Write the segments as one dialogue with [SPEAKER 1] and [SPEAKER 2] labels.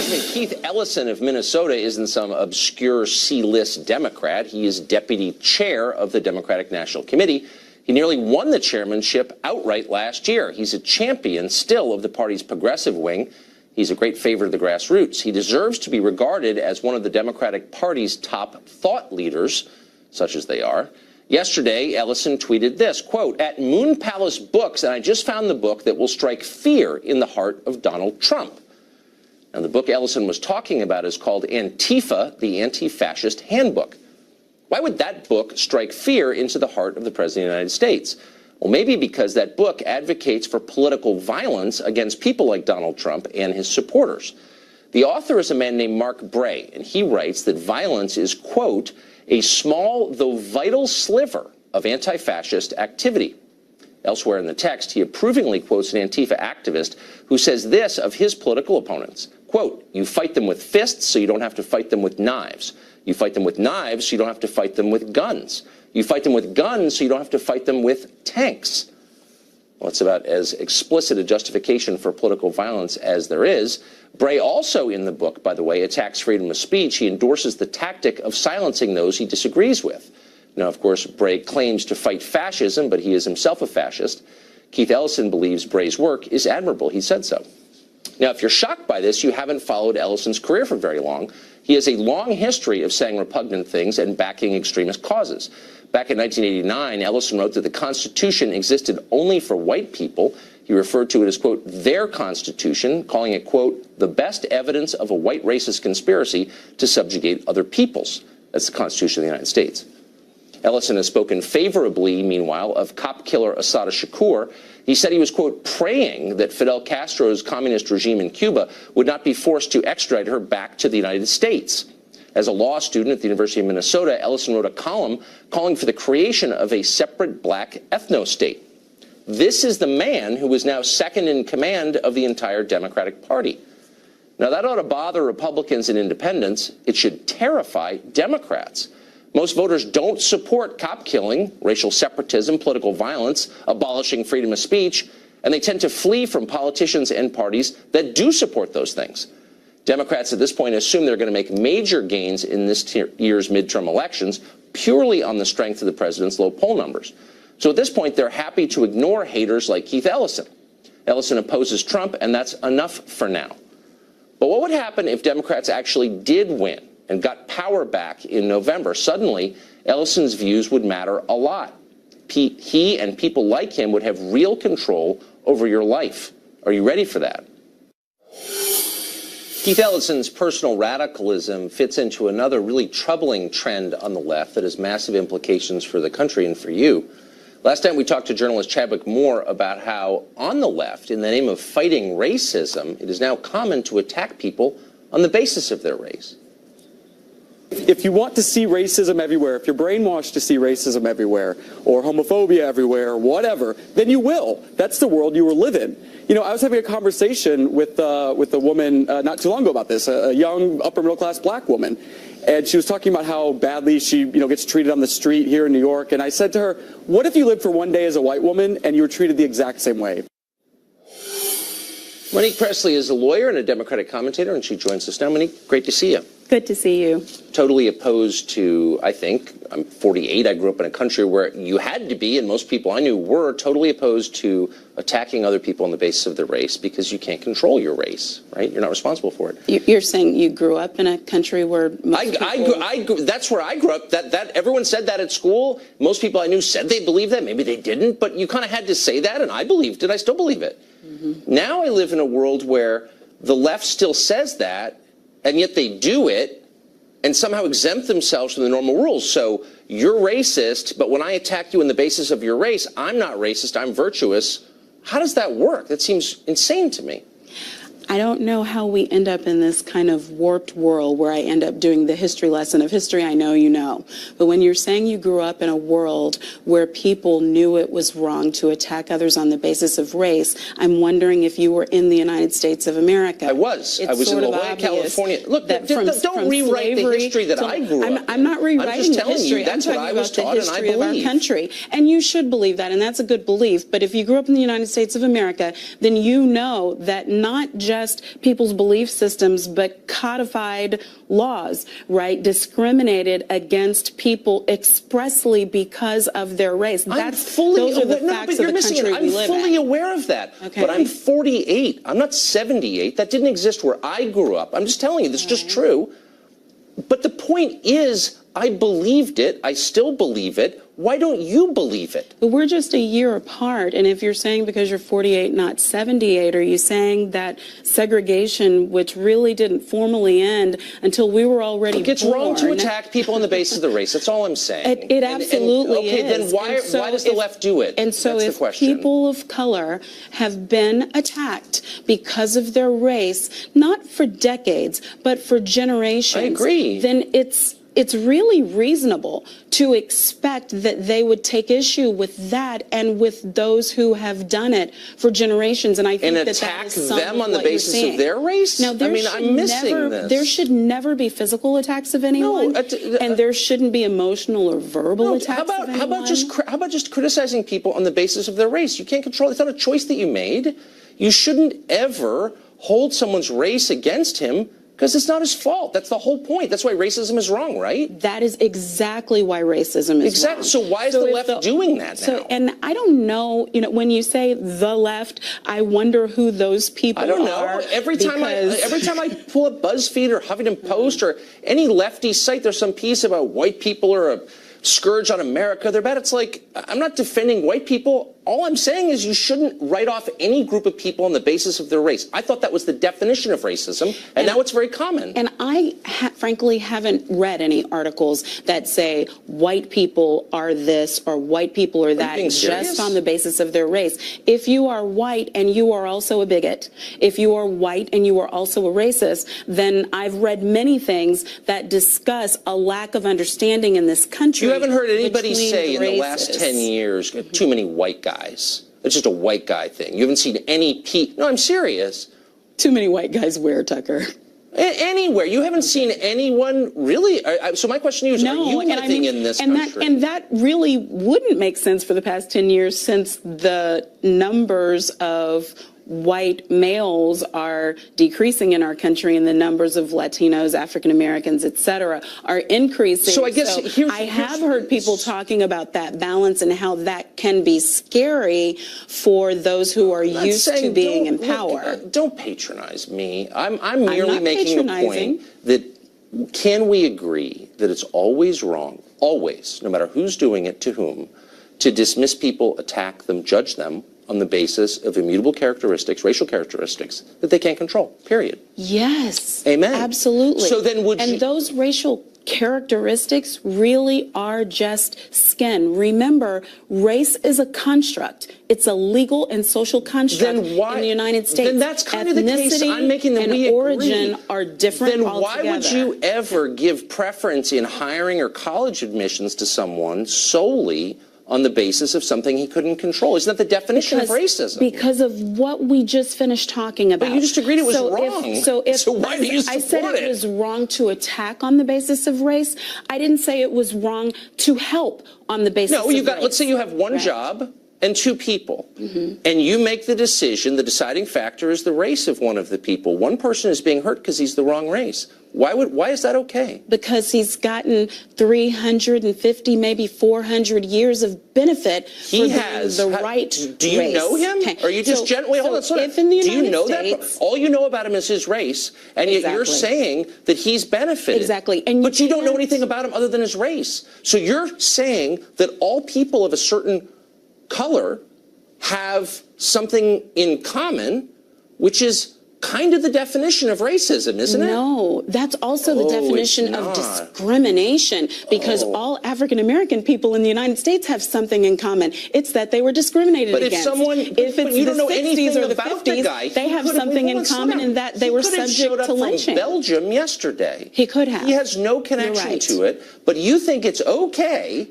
[SPEAKER 1] Keith Ellison of Minnesota isn't some obscure C-list Democrat. He is deputy chair of the Democratic National Committee. He nearly won the chairmanship outright last year. He's a champion still of the party's progressive wing. He's a great favorite of the grassroots. He deserves to be regarded as one of the Democratic Party's top thought leaders, such as they are. Yesterday, Ellison tweeted this, quote, "At Moon Palace Books, and I just found the book that will strike fear in the heart of Donald Trump." Now, the book Ellison was talking about is called Antifa, the Anti-Fascist Handbook. Why would that book strike fear into the heart of the President of the United States? Well, maybe because that book advocates for political violence against people like Donald Trump and his supporters. The author is a man named Mark Bray, and he writes that violence is, quote, "a small though vital sliver of anti-fascist activity." Elsewhere in the text, he approvingly quotes an Antifa activist who says this of his political opponents, quote, "You fight them with fists so you don't have to fight them with knives. You fight them with knives so you don't have to fight them with guns. You fight them with guns so you don't have to fight them with tanks." Well, it's about as explicit a justification for political violence as there is. Bray also in the book, by the way, attacks freedom of speech. He endorses the tactic of silencing those he disagrees with. Now, of course, Bray claims to fight fascism, but he is himself a fascist. Keith Ellison believes Bray's work is admirable. He said so. Now, if you're shocked by this, you haven't followed Ellison's career for very long. He has a long history of saying repugnant things and backing extremist causes. Back in 1989, Ellison wrote that the Constitution existed only for white people. He referred to it as, quote, "their Constitution," calling it, quote, "the best evidence of a white racist conspiracy to subjugate other peoples." That's the Constitution of the United States. Ellison has spoken favorably, meanwhile, of cop killer Assata Shakur. He said he was, quote, "praying that Fidel Castro's communist regime in Cuba would not be forced to extradite her back to the United States." As a law student at the University of Minnesota, Ellison wrote a column calling for the creation of a separate black ethno-state. This is the man who is now second in command of the entire Democratic Party. Now, that ought to bother Republicans and independents. It should terrify Democrats. Most voters don't support cop killing, racial separatism, political violence, abolishing freedom of speech, and they tend to flee from politicians and parties that do support those things. Democrats at this point assume they're going to make major gains in this year's midterm elections purely on the strength of the president's low poll numbers. So at this point, they're happy to ignore haters like Keith Ellison. Ellison opposes Trump, and that's enough for now. But what would happen if Democrats actually did win and got power back in November? Suddenly, Ellison's views would matter a lot. He and people like him would have real control over your life. Are you ready for that? Keith Ellison's personal radicalism fits into another really troubling trend on the left that has massive implications for the country and for you. Last time we talked to journalist Chadwick Moore about how on the left, in the name of fighting racism, it is now common to attack people on the basis of their race.
[SPEAKER 2] If you want to see racism everywhere, if you're brainwashed to see racism everywhere, or homophobia everywhere, or whatever, then you will. That's the world you will live in. You know, I was having a conversation with a woman not too long ago about this, a young upper-middle-class black woman, and she was talking about how badly she, gets treated on the street here in New York, and I said to her, what if you lived for one day as a white woman and you were treated the exact same way?
[SPEAKER 1] Monique Presley is a lawyer and a Democratic commentator, and she joins us now. Monique, great to see you.
[SPEAKER 3] Good to see you.
[SPEAKER 1] Totally opposed to, I think, I'm 48, I grew up in a country where you had to be, and most people I knew were totally opposed to attacking other people on the basis of their race because you can't control your race, right? You're not responsible for it.
[SPEAKER 3] You're saying you grew up in a country where most people...
[SPEAKER 1] That's where I grew up. That everyone said that at school. Most people I knew said they believed that. Maybe they didn't, but you kind of had to say that, and I believed it. I still believe it. Mm-hmm. Now I live in a world where the left still says that, and yet they do it and somehow exempt themselves from the normal rules. So you're racist, but when I attack you on the basis of your race, I'm not racist, I'm virtuous. How does that work? That seems insane to me.
[SPEAKER 3] I don't know how we end up in this kind of warped world where I end up doing the history lesson of history I know you know. But when you're saying you grew up in a world where people knew it was wrong to attack others on the basis of race, I'm wondering if you were in the United States of America.
[SPEAKER 1] I was. I was in La Jolla, California. Look, don't rewrite the history that I grew up.
[SPEAKER 3] I'm not rewriting the history. I'm talking about the history of our country. And you should believe that, and that's a good belief. But if you grew up in the United States of America, then you know that not just just people's belief systems, but codified laws, right? Discriminated against people expressly because of their race. Those are the facts of the country we live in.
[SPEAKER 1] I'm fully aware of that.
[SPEAKER 3] Okay.
[SPEAKER 1] But I'm 48. I'm not 78. That didn't exist where I grew up. I'm just telling you, this is just true. But the point is, I believed it. I still believe it. Why don't you believe it?
[SPEAKER 3] But we're just a year apart. And if you're saying because you're 48, not 78, are you saying that segregation, which really didn't formally end until we were already born?
[SPEAKER 1] It's wrong to attack people on the basis of the race. That's all I'm saying.
[SPEAKER 3] It absolutely
[SPEAKER 1] is. Okay, then why does the left do it?
[SPEAKER 3] And so
[SPEAKER 1] That's
[SPEAKER 3] if people of color have been attacked because of their race, not for decades, but for generations,
[SPEAKER 1] I agree.
[SPEAKER 3] Then it's really reasonable to expect that they would take issue with that and with those who have done it for generations. And I think
[SPEAKER 1] and
[SPEAKER 3] that
[SPEAKER 1] attack
[SPEAKER 3] that is some
[SPEAKER 1] them
[SPEAKER 3] of
[SPEAKER 1] on the
[SPEAKER 3] what you're
[SPEAKER 1] basis
[SPEAKER 3] seeing.
[SPEAKER 1] of their race?
[SPEAKER 3] Now,
[SPEAKER 1] I mean, I'm missing this.
[SPEAKER 3] There should never be physical attacks of anyone, and there shouldn't be emotional or verbal attacks of anyone.
[SPEAKER 1] How about just criticizing people on the basis of their race? You can't control it. It's not a choice that you made. You shouldn't ever hold someone's race against him, because it's not his fault. That's the whole point. That's why racism is wrong, right?
[SPEAKER 3] That is exactly why racism is wrong.
[SPEAKER 1] So why is the left doing that now?
[SPEAKER 3] And I don't know, when you say the left, I wonder who those people are.
[SPEAKER 1] I don't know. Every time I pull up BuzzFeed or Huffington Post or any lefty site, there's some piece about white people are a scourge on America. They're bad. It's like, I'm not defending white people. All I'm saying is you shouldn't write off any group of people on the basis of their race. I thought that was the definition of racism, and now it's very common.
[SPEAKER 3] And I frankly haven't read any articles that say white people are this or white people are that just on the basis of their race. If you are white and you are also a bigot, if you are white and you are also a racist, then I've read many things that discuss a lack of understanding in this country.
[SPEAKER 1] You haven't heard anybody say in the last 10 years, too many white guys. It's just a white guy thing. You haven't seen any No, I'm serious.
[SPEAKER 3] Too many white guys where, Tucker?
[SPEAKER 1] Anywhere. You haven't seen anyone really. So my question to you is, are you living in this country?
[SPEAKER 3] And that really wouldn't make sense for the past 10 years, since the numbers of white males are decreasing in our country and the numbers of Latinos, African Americans, et cetera, are increasing.
[SPEAKER 1] So I guess
[SPEAKER 3] I have heard people talking about that balance and how that can be scary for those who are used to being in power.
[SPEAKER 1] Don't patronize me. I'm merely making a point that can we agree that it's always wrong, always, no matter who's doing it to whom, to dismiss people, attack them, judge them on the basis of immutable characteristics, racial characteristics, that they can't control, period.
[SPEAKER 3] Yes.
[SPEAKER 1] Amen.
[SPEAKER 3] Absolutely.
[SPEAKER 1] So then
[SPEAKER 3] those racial characteristics really are just skin. Remember, race is a construct. It's a legal and social construct in the United States.
[SPEAKER 1] Then that's kind of the case I'm making, that we agree.
[SPEAKER 3] Origin are different
[SPEAKER 1] Then
[SPEAKER 3] altogether.
[SPEAKER 1] Why would you ever give preference in hiring or college admissions to someone solely on the basis of something he couldn't control? Isn't that the definition of racism?
[SPEAKER 3] Because of what we just finished talking about.
[SPEAKER 1] But you just agreed it was wrong.
[SPEAKER 3] So why do you support it? I said it was wrong to attack on the basis of race. I didn't say it was wrong to help on the basis of race.
[SPEAKER 1] Let's say you have one job and two people, and you make the decision, the deciding factor is the race of one of the people. One person is being hurt because he's the wrong race. Why is that okay?
[SPEAKER 3] Because he's gotten 350, maybe 400 years of benefit for the right race.
[SPEAKER 1] Do you know him? Okay. Are you just wait, hold on. Do you know that? All you know about him is his race, and yet you're saying that he's benefited.
[SPEAKER 3] Exactly.
[SPEAKER 1] But you don't know anything about him other than his race. So you're saying that all people of a certain color have something in common, which is kind of the definition of racism, isn't it?
[SPEAKER 3] No, that's also the definition of discrimination, because all African American people in the United States have something in common. It's that they were discriminated against. If it's
[SPEAKER 1] you don't know
[SPEAKER 3] the 60s or the 50s, they have something in common in that they were subject to lynching.
[SPEAKER 1] From Belgium yesterday.
[SPEAKER 3] He could have.
[SPEAKER 1] He has no connection to it, but you think it's okay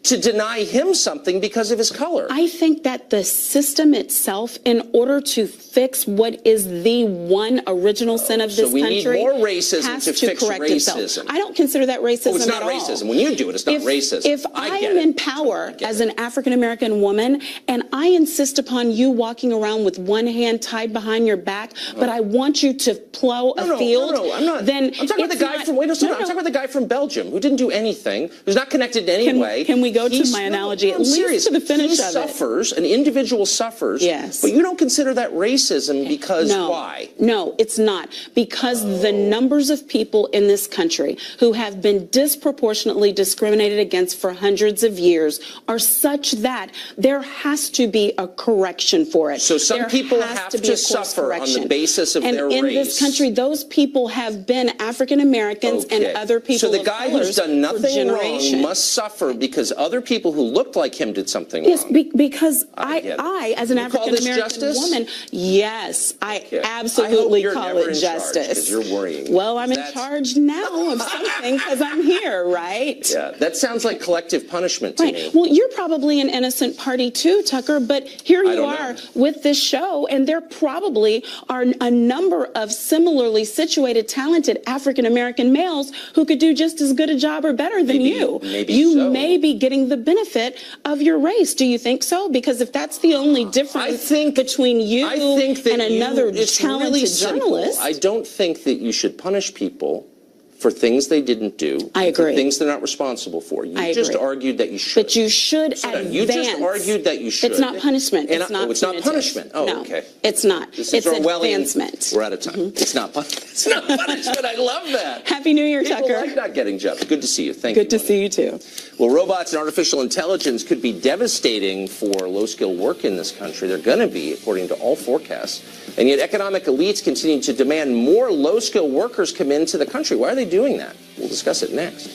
[SPEAKER 1] to deny him something because of his color.
[SPEAKER 3] I think that the system itself, in order to fix what is the one original sin of this
[SPEAKER 1] so we
[SPEAKER 3] country,
[SPEAKER 1] need more racism
[SPEAKER 3] has
[SPEAKER 1] to fix
[SPEAKER 3] correct
[SPEAKER 1] racism.
[SPEAKER 3] itself. I don't consider that racism
[SPEAKER 1] it's not
[SPEAKER 3] at
[SPEAKER 1] racism.
[SPEAKER 3] all.
[SPEAKER 1] When you do it, it's not racism.
[SPEAKER 3] If I am in power as an African-American woman and I insist upon you walking around with one hand tied behind your back, but I want you to plow a field,
[SPEAKER 1] I'm not.
[SPEAKER 3] then
[SPEAKER 1] I'm talking about the guy from. Wait a second. I'm talking about the guy from Belgium who didn't do anything, who's not connected in any way.
[SPEAKER 3] Can we go to my analogy at least to the finish of it?
[SPEAKER 1] Suffers. An individual suffers.
[SPEAKER 3] Yes.
[SPEAKER 1] But you don't consider that racism because why?
[SPEAKER 3] No, it's not. Because the numbers of people in this country who have been disproportionately discriminated against for hundreds of years are such that there has to be a correction for it.
[SPEAKER 1] So some people have to suffer on the basis of their race.
[SPEAKER 3] And in this country, those people have been African Americans and other people
[SPEAKER 1] So the
[SPEAKER 3] of
[SPEAKER 1] guy
[SPEAKER 3] colors
[SPEAKER 1] who's done nothing wrong must suffer because other people who looked like him did something wrong.
[SPEAKER 3] Yes, because I, as an African-American woman, yes, I absolutely call it justice.
[SPEAKER 1] You're worrying.
[SPEAKER 3] Well, I'm in charge now of something because I'm here, right?
[SPEAKER 1] Yeah, that sounds like collective punishment to me.
[SPEAKER 3] Well, you're probably an innocent party too, Tucker, but here you are with this show, and there probably are a number of similarly situated, talented African-American males who could do just as good a job or better than you. You may be getting the benefit of your race. Do you think so? Because if that's the only difference between you and another talented journalist.
[SPEAKER 1] I don't think that you should punish people for things they didn't do.
[SPEAKER 3] I agree.
[SPEAKER 1] For things they're not responsible for. You just argued that you should.
[SPEAKER 3] But you should advance.
[SPEAKER 1] You just argued that you should.
[SPEAKER 3] It's not punishment.
[SPEAKER 1] It's not punishment. Oh,
[SPEAKER 3] no,
[SPEAKER 1] okay.
[SPEAKER 3] It's not.
[SPEAKER 1] It's
[SPEAKER 3] advancement.
[SPEAKER 1] We're out of time. It's not punishment. I love that.
[SPEAKER 3] Happy New Year, Tucker.
[SPEAKER 1] People like not getting jobs. Good to see you. Thank you.
[SPEAKER 3] Good to see you too.
[SPEAKER 1] Well, robots and artificial intelligence could be devastating for low-skilled work in this country. They're going to be, according to all forecasts. And yet economic elites continue to demand more low-skilled workers come into the country. Why are they doing that? We'll discuss it next.